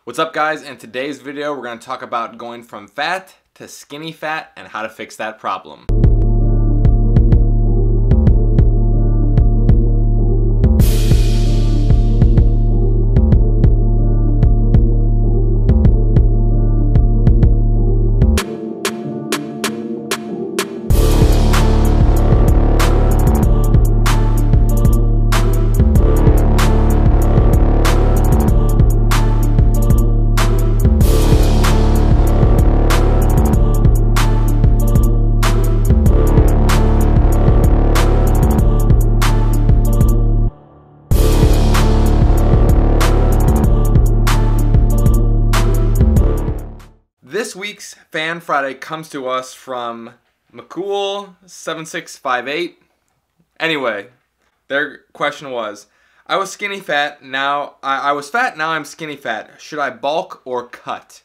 What's up, guys? In today's video, we're going to talk about going from fat to skinny fat and how to fix that problem. This week's Fan Friday comes to us from McCool7658. Anyway, their question was, I was skinny fat, now I was fat, now I'm skinny fat. Should I bulk or cut?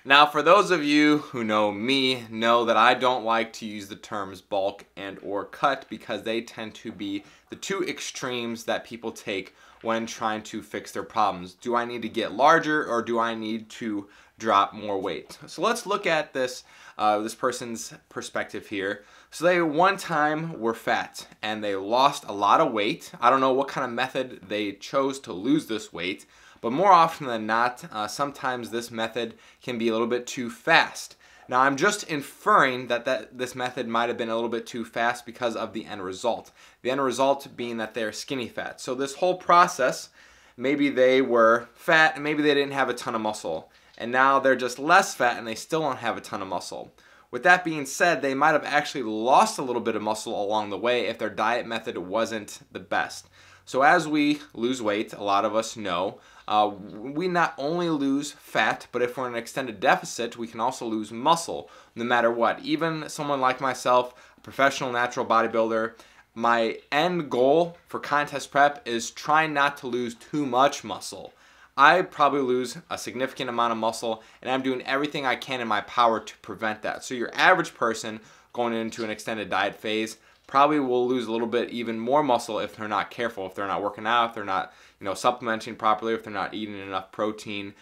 Now, for those of you who know me, know that I don't like to use the terms bulk and or cut because they tend to be the two extremes that people take when trying to fix their problems. Do I need to get larger or do I need to drop more weight? So let's look at this person's perspective here. So they one time were fat and they lost a lot of weight. I don't know what kind of method they chose to lose this weight, but more often than not, sometimes this method can be a little bit too fast. Now, I'm just inferring that this method might have been a little bit too fast because of the end result. The end result being that they're skinny fat. So this whole process, maybe they were fat and maybe they didn't have a ton of muscle. And now they're just less fat and they still don't have a ton of muscle. With that being said, they might have actually lost a little bit of muscle along the way if their diet method wasn't the best. So as we lose weight, a lot of us know, we not only lose fat, but if we're in an extended deficit, we can also lose muscle, no matter what. Even someone like myself, a professional natural bodybuilder, my end goal for contest prep is trying not to lose too much muscle. I probably lose a significant amount of muscle, and I'm doing everything I can in my power to prevent that. So your average person going into an extended diet phase probably will lose a little bit even more muscle if they're not careful, if they're not working out, if they're not supplementing properly, if they're not eating enough protein.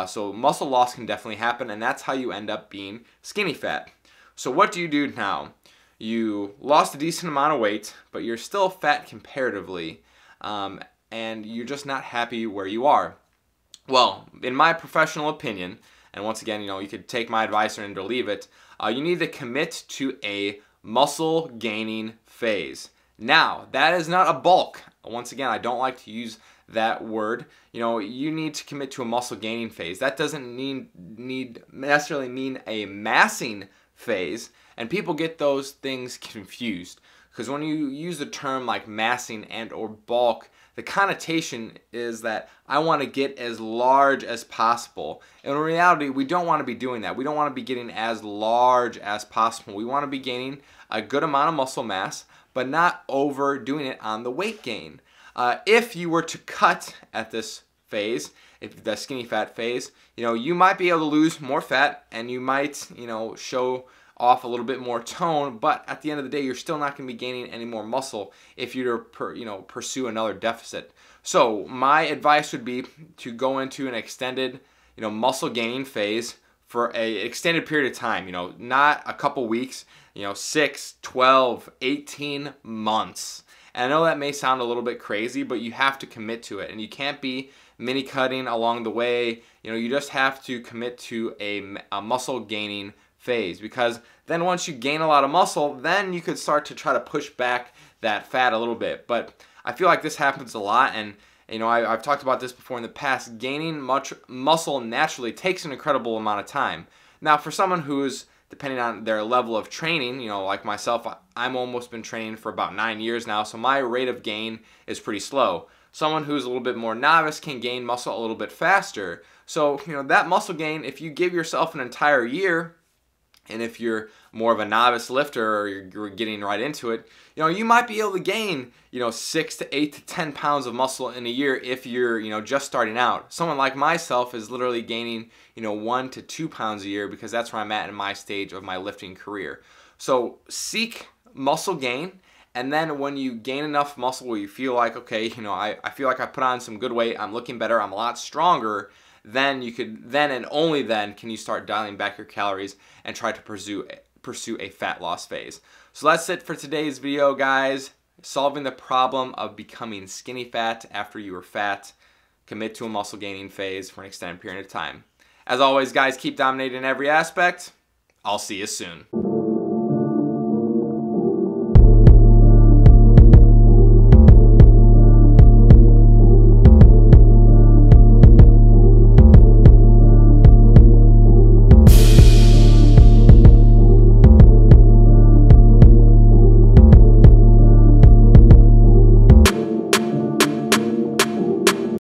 So muscle loss can definitely happen, and that's how you end up being skinny fat. So what do you do now? You lost a decent amount of weight, but you're still fat comparatively, and you're just not happy where you are. Well, in my professional opinion, and once again, you could take my advice or leave it, you need to commit to a muscle gaining phase. Now, that is not a bulk. Once again, I don't like to use that word. You need to commit to a muscle gaining phase. That doesn't necessarily mean a massing phase, and people get those things confused. Because when you use the term like massing and or bulk, the connotation is that I want to get as large as possible. And in reality, we don't want to be doing that. We don't want to be getting as large as possible. We want to be gaining a good amount of muscle mass, but not overdoing it on the weight gain. If you were to cut at this phase, if the skinny fat phase, you might be able to lose more fat and you might, show off a little bit more tone, but at the end of the day, you're still not going to be gaining any more muscle if you pursue another deficit. So my advice would be to go into an extended, muscle gaining phase for an extended period of time. Not a couple weeks. 6, 12, 18 months. And I know that may sound a little bit crazy, but you have to commit to it, and you can't be mini cutting along the way. You just have to commit to a muscle gaining phase, because then once you gain a lot of muscle, then you could start to try to push back that fat a little bit. But I feel like this happens a lot, and I've talked about this before in the past. Gaining much muscle naturally takes an incredible amount of time. Now, for someone who's, depending on their level of training, like myself, I'm almost been training for about 9 years now, so my rate of gain is pretty slow. Someone who's a little bit more novice can gain muscle a little bit faster. So, that muscle gain, if you give yourself an entire year, and if you're more of a novice lifter or you're getting right into it, you might be able to gain, 6 to 8 to 10 pounds of muscle in a year if you're, just starting out. Someone like myself is literally gaining, 1 to 2 pounds a year because that's where I'm at in my stage of my lifting career. So seek muscle gain, and then when you gain enough muscle where you feel like, okay, I feel like I put on some good weight, I'm looking better, I'm a lot stronger, then and only then can you start dialing back your calories and try to pursue a fat loss phase. So that's it for today's video, guys. Solving the problem of becoming skinny fat after you were fat. Commit to a muscle gaining phase for an extended period of time. As always, guys, keep dominating in every aspect. I'll see you soon.